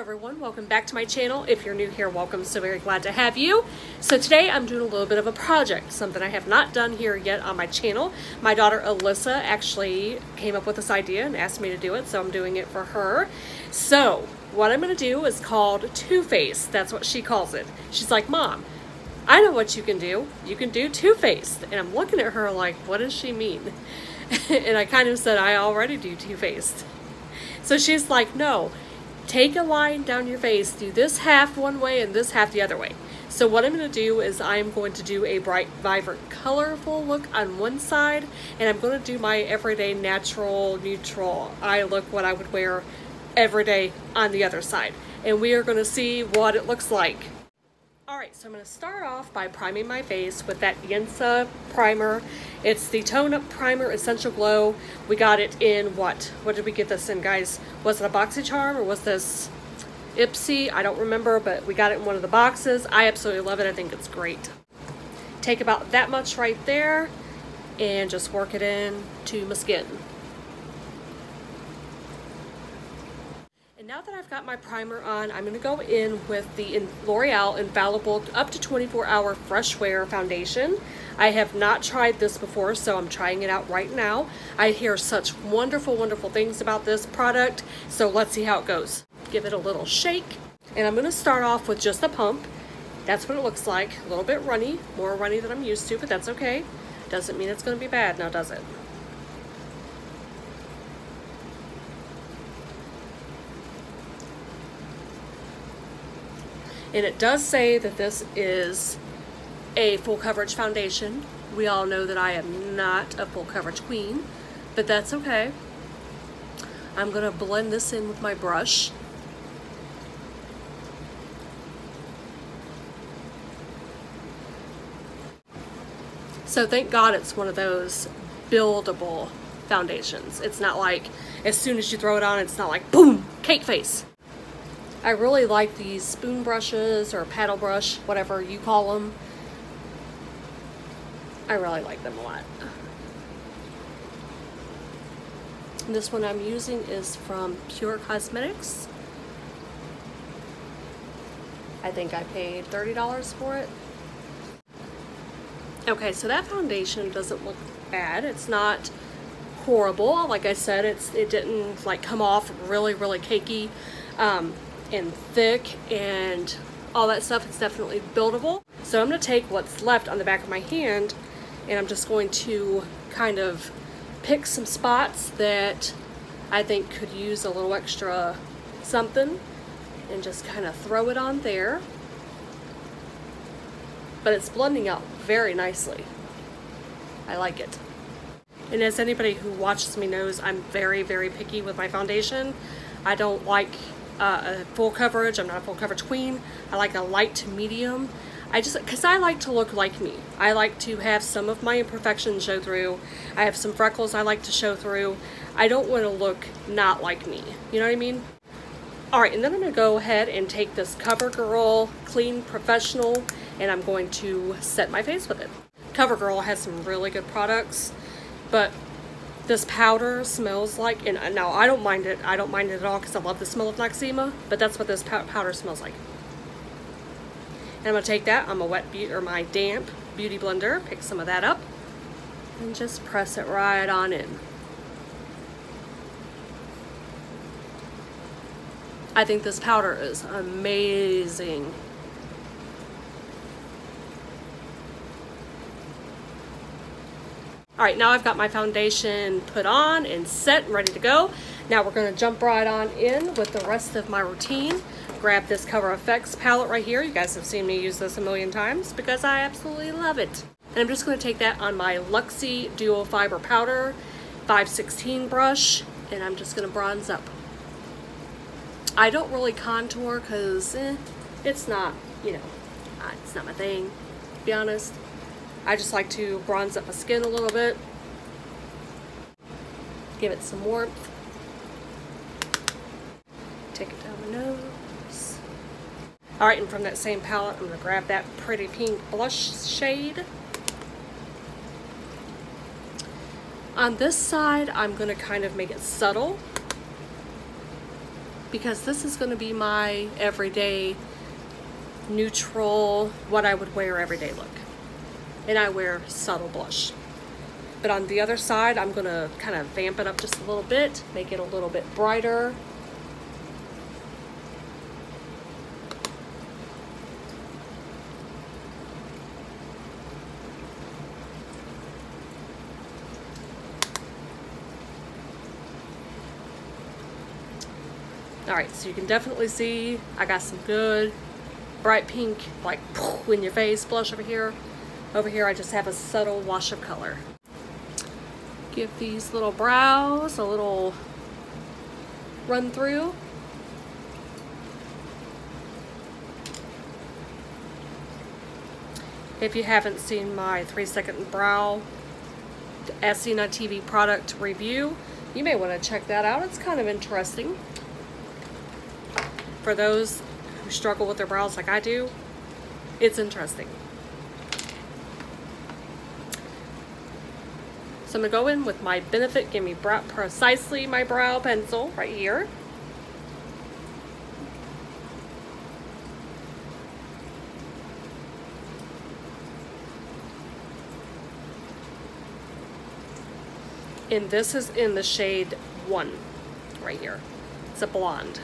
everyone, welcome back to my channel. If you're new here, welcome, so very glad to have you. So today I'm doing a little bit of a project, something I have not done here yet on my channel. My daughter Alyssa actually came up with this idea and asked me to do it, so I'm doing it for her. So what I'm going to do is called Two-Faced. That's what she calls it. She's like, Mom, I know what you can do. You can do Two-Faced. And I'm looking at her like, what does she mean? And I kind of said, I already do Two-Faced. So she's like, no. Take a line down your face, do this half one way and this half the other way. So what I'm going to do is I'm going to do a bright, vibrant, colorful look on one side, and I'm going to do my everyday, natural, neutral eye look, what I would wear every day on the other side. And we are going to see what it looks like. Alright, so I'm going to start off by priming my face with that Yensa primer. It's the Tone Up Primer Essential Glow. We got it in what? What did we get this in, guys? Was it a BoxyCharm or was this Ipsy? I don't remember, but we got it in one of the boxes. I absolutely love it. I think it's great. Take about that much right there and just work it in to my skin. Now that I've got my primer on, I'm going to go in with the L'Oreal Infallible Up to 24-Hour Fresh Wear Foundation. I have not tried this before, so I'm trying it out right now. I hear such wonderful, wonderful things about this product, so let's see how it goes. Give it a little shake, and I'm going to start off with just a pump. That's what it looks like. A little bit runny, more runny than I'm used to, but that's okay. Doesn't mean it's going to be bad now, does it? And it does say that this is a full coverage foundation. We all know that I am not a full coverage queen, but that's okay. I'm gonna blend this in with my brush. So thank God it's one of those buildable foundations. It's not like as soon as you throw it on, it's not like boom, cake face. I really like these spoon brushes or paddle brush, whatever you call them. I really like them a lot. And this one I'm using is from Pure Cosmetics. I think I paid $30 for it. Okay, so that foundation doesn't look bad. It's not horrible. Like I said, it didn't like come off really, really cakey. And thick and all that stuff. It's definitely buildable. So I'm going to take what's left on the back of my hand and I'm just going to kind of pick some spots that I think could use a little extra something and just kind of throw it on there. But it's blending out very nicely. I like it. And as anybody who watches me knows, I'm very, very picky with my foundation. I don't like a full coverage. I'm not a full coverage queen. I like a light to medium. Because I like to look like me. I like to have some of my imperfections show through. I have some freckles I like to show through. I don't want to look not like me. You know what I mean? Alright, and then I'm going to go ahead and take this CoverGirl Clean Professional and I'm going to set my face with it. CoverGirl has some really good products, but this powder smells like, and now I don't mind it. I don't mind it at all because I love the smell of Noxzema, but that's what this powder smells like. And I'm going to take that on my damp beauty blender, pick some of that up, and just press it right on in. I think this powder is amazing. Alright, now I've got my foundation put on and set and ready to go. Now we're going to jump right on in with the rest of my routine. Grab this Cover FX palette right here. You guys have seen me use this a million times because I absolutely love it. And I'm just going to take that on my Luxie Duo Fiber Powder 516 brush and I'm just going to bronze up. I don't really contour because it's not, you know, it's not my thing, to be honest. I just like to bronze up my skin a little bit, give it some warmth, take it down my nose. Alright, and from that same palette, I'm going to grab that pretty pink blush shade. On this side, I'm going to kind of make it subtle. because this is going to be my everyday neutral, what I would wear everyday look. And I wear subtle blush. But on the other side, I'm going to kind of vamp it up just a little bit, make it a little bit brighter. Alright, so you can definitely see I got some good bright pink, like in your face blush over here. Over here I just have a subtle wash of color. Give these little brows a little run through. If you haven't seen my 3-second brow as seen on TV product review, you may want to check that out. It's kind of interesting. For those who struggle with their brows like I do, it's interesting. So I'm going to go in with my Benefit Gimme Precisely My Brow Pencil right here. And this is in the shade 1 right here. It's a blonde.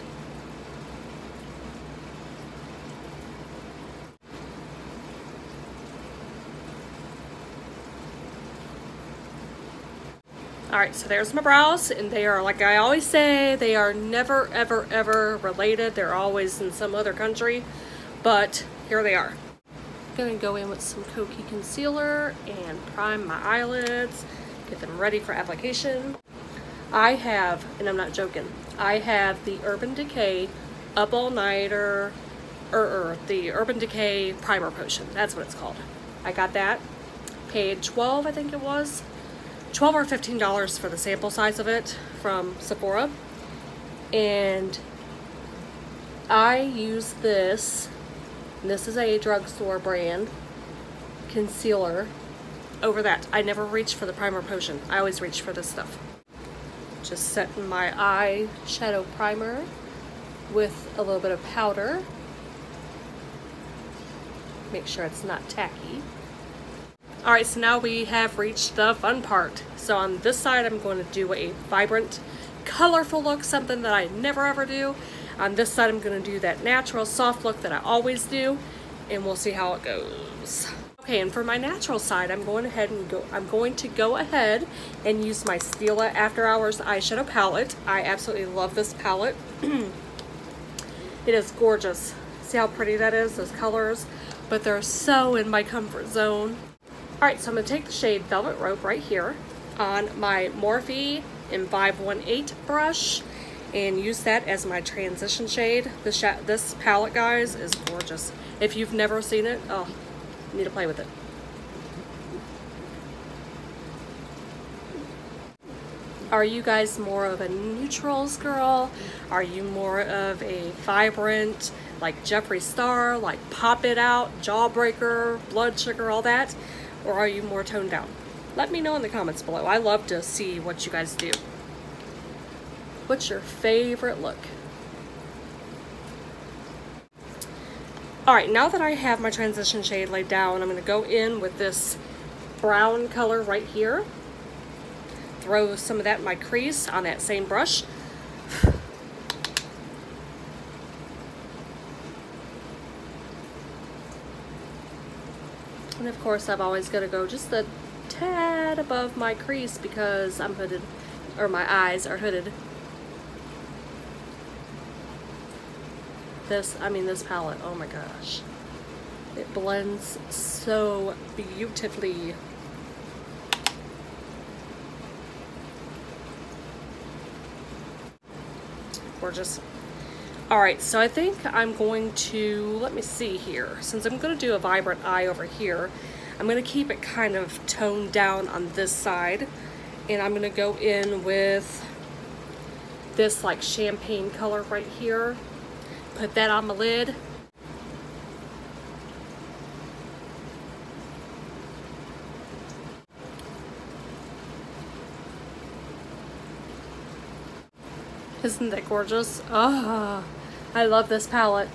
Alright, so there's my brows, and they are, like I always say, they are never, ever, ever related. They're always in some other country, but here they are. I'm going to go in with some Kokie concealer and prime my eyelids, get them ready for application. I have, and I'm not joking, I have the Urban Decay Up All Nighter, the Urban Decay Primer Potion. That's what it's called. I got that. Paid $12, I think it was. $12 or $15 for the sample size of it from Sephora. And I use this, and this is a drugstore brand, concealer over that. I never reach for the primer potion. I always reach for this stuff. Just setting my eye shadow primer with a little bit of powder. Make sure it's not tacky. Alright, so now we have reached the fun part. So on this side, I'm going to do a vibrant, colorful look, something that I never ever do. On this side, I'm going to do that natural, soft look that I always do, and we'll see how it goes. Okay, and for my natural side, I'm going to go ahead and use my Stila After Hours eyeshadow palette. I absolutely love this palette. It is gorgeous. See how pretty that is, those colors? But they're so in my comfort zone. Alright, so I'm going to take the shade Velvet Rope right here on my Morphe M518 brush and use that as my transition shade. This palette, guys, is gorgeous. If you've never seen it, oh, you need to play with it. Are you guys more of a neutrals girl? Are you more of a vibrant, like Jeffree Star, like Pop It Out, Jawbreaker, Blood Sugar, all that? Or are you more toned down? Let me know in the comments below. I love to see what you guys do. What's your favorite look? Alright, now that I have my transition shade laid down, I'm going to go in with this brown color right here. Throw some of that in my crease on that same brush. And of course, I've always got to go just a tad above my crease because I'm hooded, or my eyes are hooded. This palette, oh my gosh. It blends so beautifully. Gorgeous. Alright, so I think I'm going to, let me see here. Since I'm going to do a vibrant eye over here, I'm going to keep it kind of toned down on this side. And I'm going to go in with this like champagne color right here. Put that on my lid. Isn't that gorgeous? Oh, I love this palette.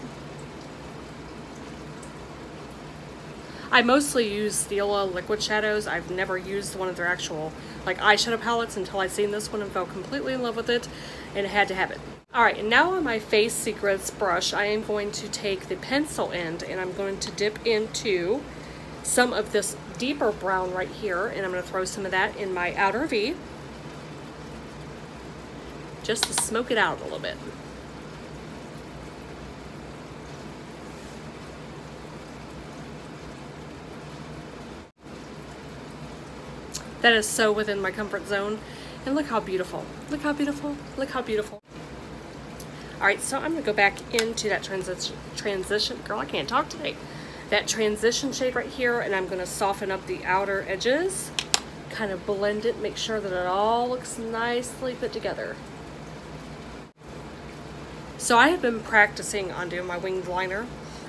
I mostly use Stila liquid shadows. I've never used one of their actual like eyeshadow palettes until I seen this one and fell completely in love with it and had to have it. Alright, and now on my Face Secrets brush, I am going to take the pencil end and I'm going to dip into some of this deeper brown right here, and I'm going to throw some of that in my outer V just to smoke it out a little bit. That is so within my comfort zone. And look how beautiful. Look how beautiful. Look how beautiful. Alright, so I'm going to go back into that transition. Girl, I can't talk today. That transition shade right here, and I'm going to soften up the outer edges. Kind of blend it, make sure that it all looks nicely put together. So I have been practicing on doing my winged liner.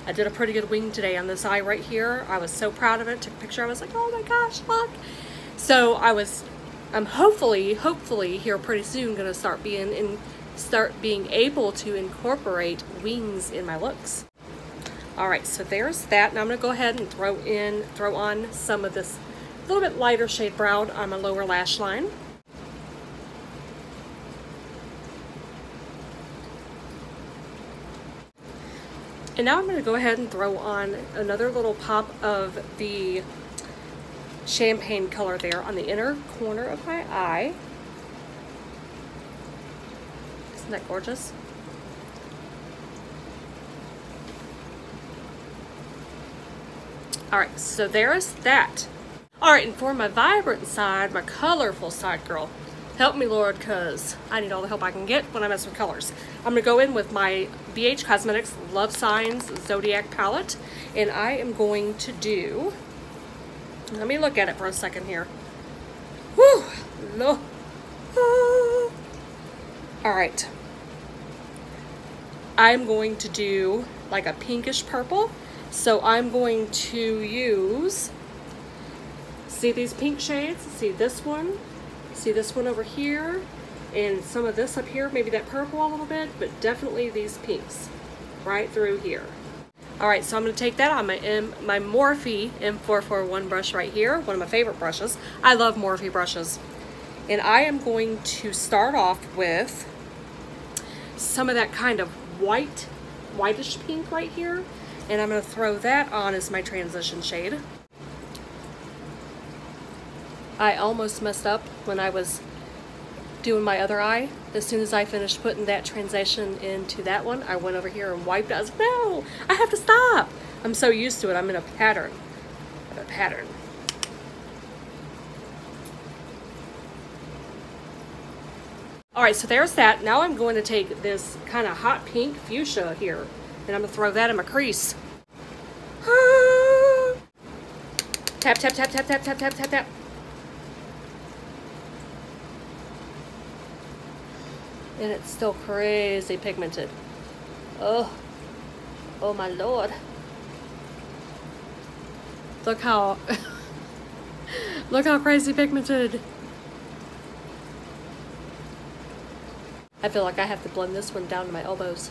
I did a pretty good wing today on this eye right here. I was so proud of it. Took a picture. I was like, oh my gosh, look. So I'm hopefully here pretty soon going to start being able to incorporate wings in my looks. All right, so there's that. Now I'm going to go ahead and throw on some of this little bit lighter shade brown on my lower lash line. And now I'm going to go ahead and throw on another little pop of the champagne color there on the inner corner of my eye. Isn't that gorgeous? Alright, so there's that. Alright, and for my vibrant side, my colorful side, girl, help me Lord, cause I need all the help I can get when I mess with colors. I'm gonna go in with my BH Cosmetics Love Signs Zodiac palette, and I am going to do, let me look at it for a second here. Whew, no. Alright. I'm going to do like a pinkish purple. So I'm going to use, see these pink shades? See this one over here, and some of this up here, maybe that purple a little bit, but definitely these pinks right through here. Alright, so I'm going to take that on my Morphe M441 brush right here, one of my favorite brushes. I love Morphe brushes. And I am going to start off with some of that kind of whitish pink right here. And I'm going to throw that on as my transition shade. I almost messed up when I was doing my other eye. As soon as I finished putting that transition into that one, I went over here and wiped it. I was like, no, I have to stop. I'm so used to it. I'm in a pattern. Alright, so there's that. Now I'm going to take this kind of hot pink fuchsia here, and I'm going to throw that in my crease. Tap, tap, tap, tap, tap, tap, tap, tap, tap. And it's still crazy pigmented. Oh my Lord. Look how, look how crazy pigmented. I feel like I have to blend this one down to my elbows.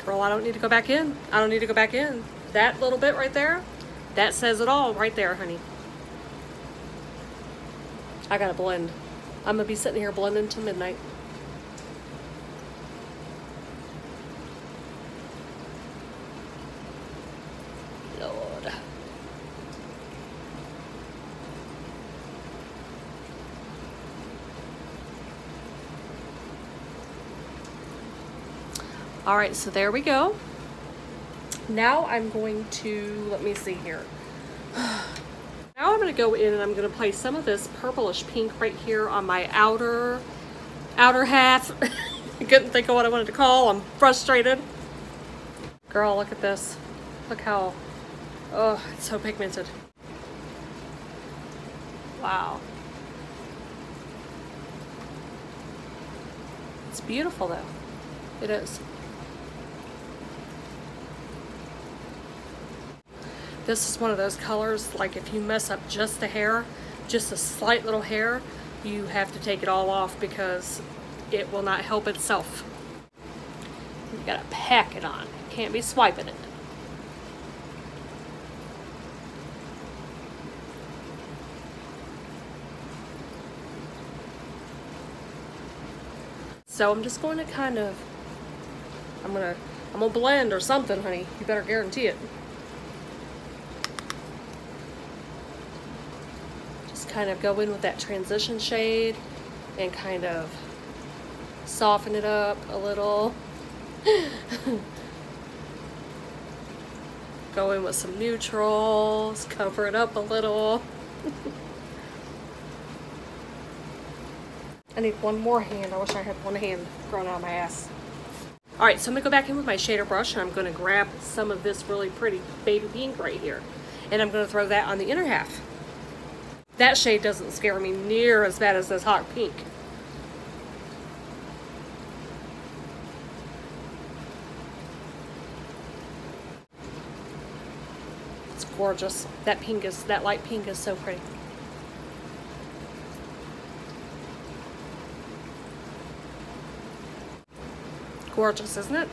Girl, I don't need to go back in. I don't need to go back in. That little bit right there, that says it all right there, honey. I gotta blend. I'm gonna be sitting here blending till midnight. Lord. All right, so there we go. Now I'm going to, let me see here. Now I'm going to go in and I'm going to place some of this purplish pink right here on my outer half. I couldn't think of what I wanted to call. I'm frustrated. Girl, look at this. Look how, oh, it's so pigmented. Wow. It's beautiful though. It is. This is one of those colors, like if you mess up just a hair, just a slight little hair, you have to take it all off because it will not help itself. You gotta pack it on. Can't be swiping it. So I'm just going to kind of, I'm gonna blend or something, honey. You better guarantee it. Just kind of go in with that transition shade and kind of soften it up a little. Go in with some neutrals, cover it up a little. I need one more hand. I wish I had one hand growing out of my ass. Alright, so I'm going to go back in with my shader brush and I'm going to grab some of this really pretty baby pink right here. And I'm going to throw that on the inner half. That shade doesn't scare me near as bad as this hot pink. It's gorgeous. That light pink is so pretty. Gorgeous, isn't it?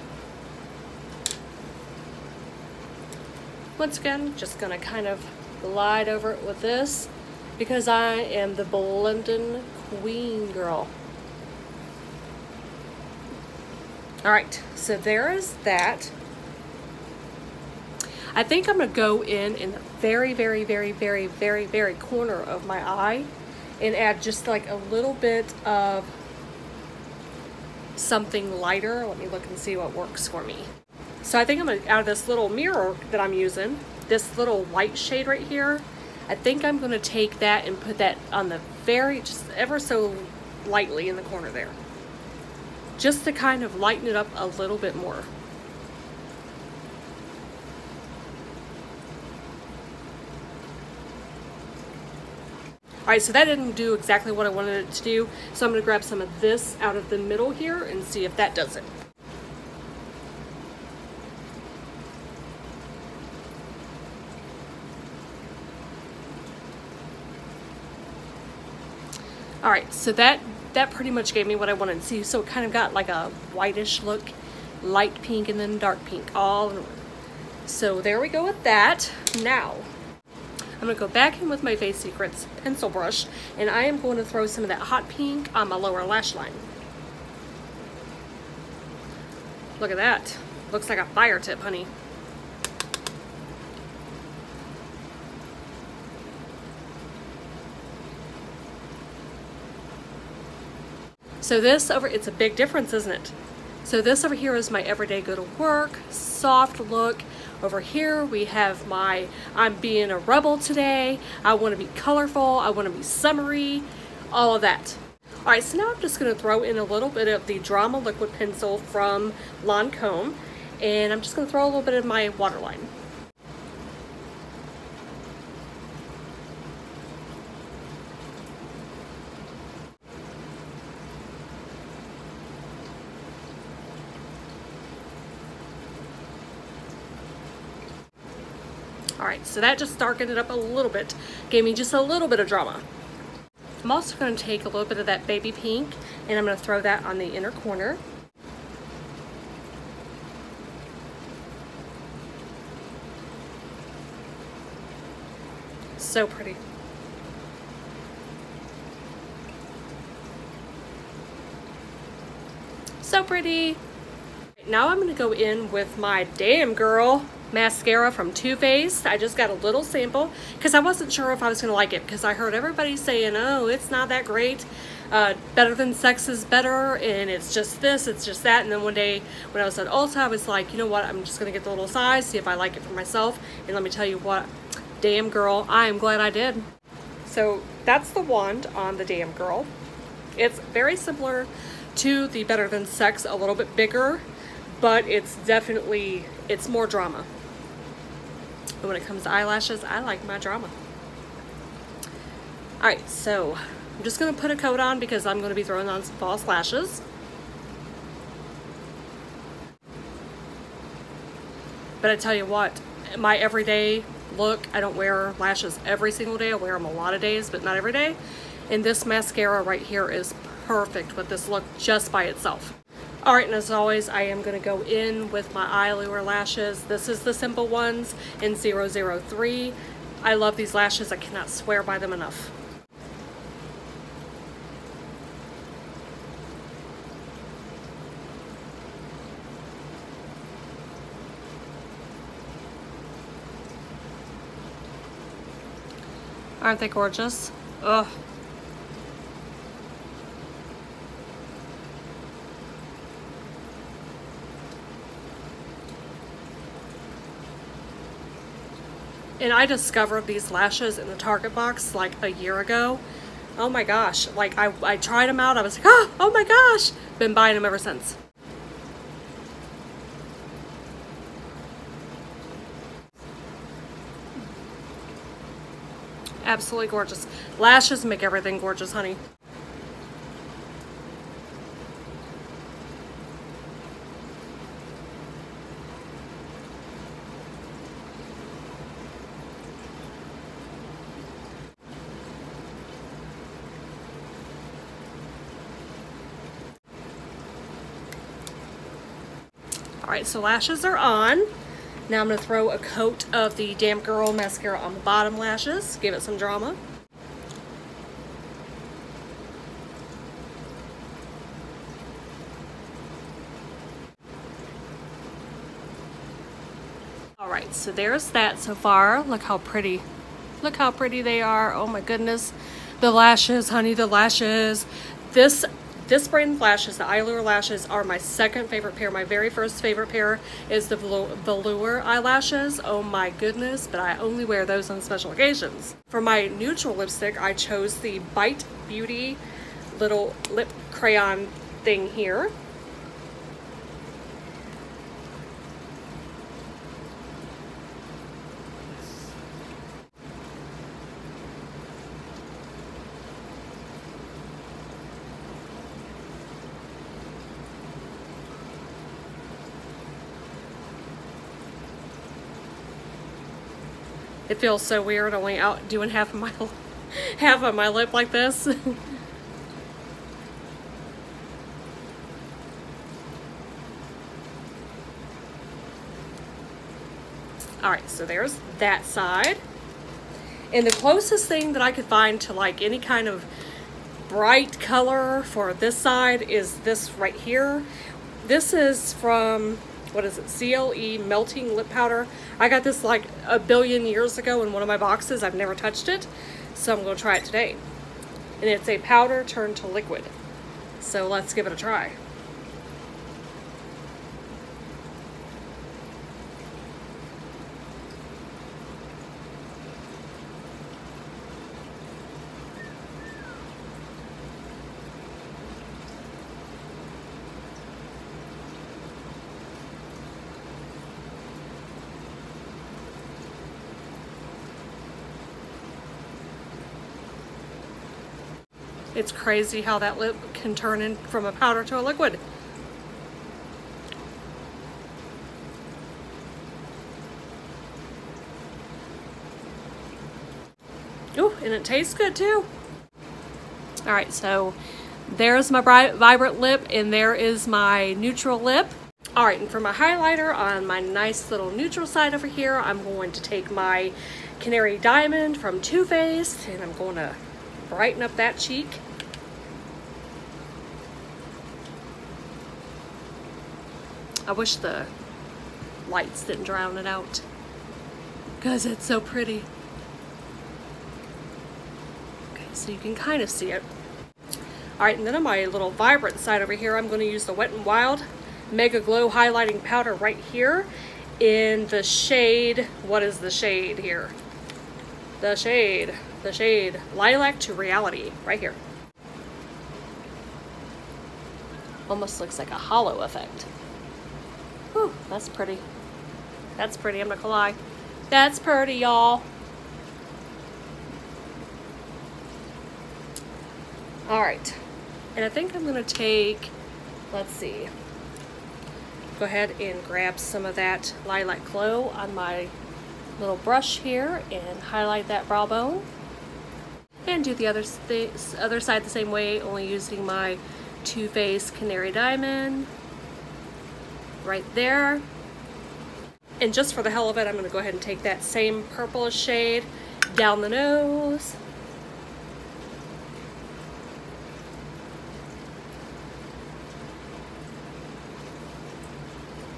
Once again, just gonna kind of glide over it with this because I am the blending queen, girl. All right, so there is that. I think I'm gonna go in the very, very, very, very, very, very corner of my eye and add just like a little bit of something lighter. Let me look and see what works for me. So I think I'm gonna, out of this little mirror that I'm using, this little white shade right here, I think I'm gonna take that and put that on the very, just ever so lightly in the corner there. Just to kind of lighten it up a little bit more. Alright, so that didn't do exactly what I wanted it to do, so I'm going to grab some of this out of the middle here and see if that does it. Alright, so that pretty much gave me what I wanted to see, so it kind of got like a whitish look, light pink and then dark pink, all in one. So there we go with that. Now, I'm going to go back in with my Face Secrets pencil brush and I am going to throw some of that hot pink on my lower lash line. Look at that. Looks like a fire tip, honey. So this over, it's a big difference, isn't it? So this over here is my everyday go to work, soft look. Over here we have my, I'm being a rebel today, I want to be colorful, I want to be summery, all of that. Alright, so now I'm just going to throw in a little bit of the Drama Liquid Pencil from Lancome, and I'm just going to throw a little bit of my waterline. Alright, so that just darkened it up a little bit, gave me just a little bit of drama. I'm also going to take a little bit of that baby pink and I'm going to throw that on the inner corner. So pretty. So pretty. Now I'm going to go in with my Damn Girl mascara from Too Faced. I just got a little sample because I wasn't sure if I was going to like it because I heard everybody saying, oh, it's not that great. Better Than Sex is better and it's just this, it's just that. And then one day when I was at Ulta, I was like, you know what, I'm just going to get the little size, see if I like it for myself. And let me tell you what, Damn Girl, I am glad I did. So that's the wand on the Damn Girl. It's very similar to the Better Than Sex, a little bit bigger, but it's definitely, it's more drama. But when it comes to eyelashes, I like my drama. Alright, so I'm just going to put a coat on because I'm going to be throwing on some false lashes. But I tell you what, my everyday look. I don't wear lashes every single day. I wear them a lot of days, but not every day. And this mascara right here is perfect with this look just by itself. All right, and as always, I am gonna go in with my Allure lashes. This is the simple ones in 003. I love these lashes. I cannot swear by them enough. Aren't they gorgeous? Ugh. And I discovered these lashes in the Target box like a year ago. Oh my gosh, like I tried them out, I was like, oh my gosh! Been buying them ever since. Absolutely gorgeous. Lashes make everything gorgeous, honey. All right, so lashes are on. Now I'm gonna throw a coat of the Damp Girl mascara on the bottom lashes, give it some drama. All right, so there's that so far. Look how pretty they are. Oh my goodness. The lashes, honey, the lashes. This brand of lashes, the Allure lashes, are my second favorite pair. My very first favorite pair is the Velour eyelashes. Oh my goodness, but I only wear those on special occasions. For my neutral lipstick, I chose the Bite Beauty little lip crayon thing here. It feels so weird only out doing half of my lip like this. All right, so there's that side. And the closest thing that I could find to like any kind of bright color for this side is this right here. This is from, what is it, CLE Melting Lip Powder. I got this like a billion years ago in one of my boxes. I've never touched it, so I'm gonna try it today. And it's a powder turned to liquid. So let's give it a try. It's crazy how that lip can turn in from a powder to a liquid. Ooh, and it tastes good too. All right, so there's my bright, vibrant lip, and there is my neutral lip. All right, and for my highlighter on my nice little neutral side over here, I'm going to take my Canary Diamond from Too Faced, and I'm going to brighten up that cheek. I wish the lights didn't drown it out, because it's so pretty. Okay, so you can kind of see it. All right, and then on my little vibrant side over here, I'm going to use the Wet n Wild Mega Glow Highlighting Powder right here in the shade, what is the shade here? The shade Lilac to Reality, right here. Almost looks like a hollow effect. Whew, that's pretty. That's pretty, I'm not gonna lie. That's pretty, y'all. All right, and I think I'm gonna take, let's see, go ahead and grab some of that Lilac Glow on my little brush here and highlight that brow bone. And do the other side the same way, only using my Too Faced Canary Diamond right there. And just for the hell of it, I'm going to go ahead and take that same purplish shade down the nose.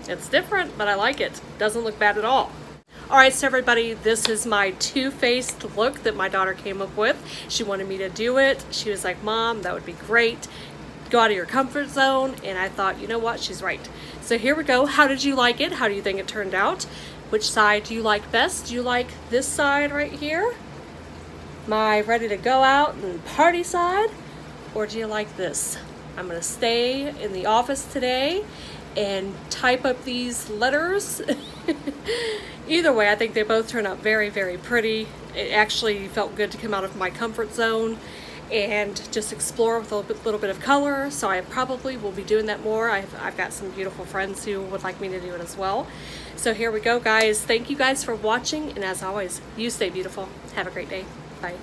It's different, but I like it. Doesn't look bad at all. Alright, so everybody, this is my Too Faced look that my daughter came up with. She wanted me to do it. She was like, Mom, that would be great. Go out of your comfort zone. And I thought, you know what? She's right. So here we go. How did you like it? How do you think it turned out? Which side do you like best? Do you like this side right here? My ready to go out and party side? Or do you like this? I'm going to stay in the office today and type up these letters. Either way, I think they both turn out very, very pretty. It actually felt good to come out of my comfort zone and just explore with a little bit of color. So I probably will be doing that more. I've got some beautiful friends who would like me to do it as well. So here we go, guys. Thank you guys for watching. And as always, you stay beautiful. Have a great day. Bye.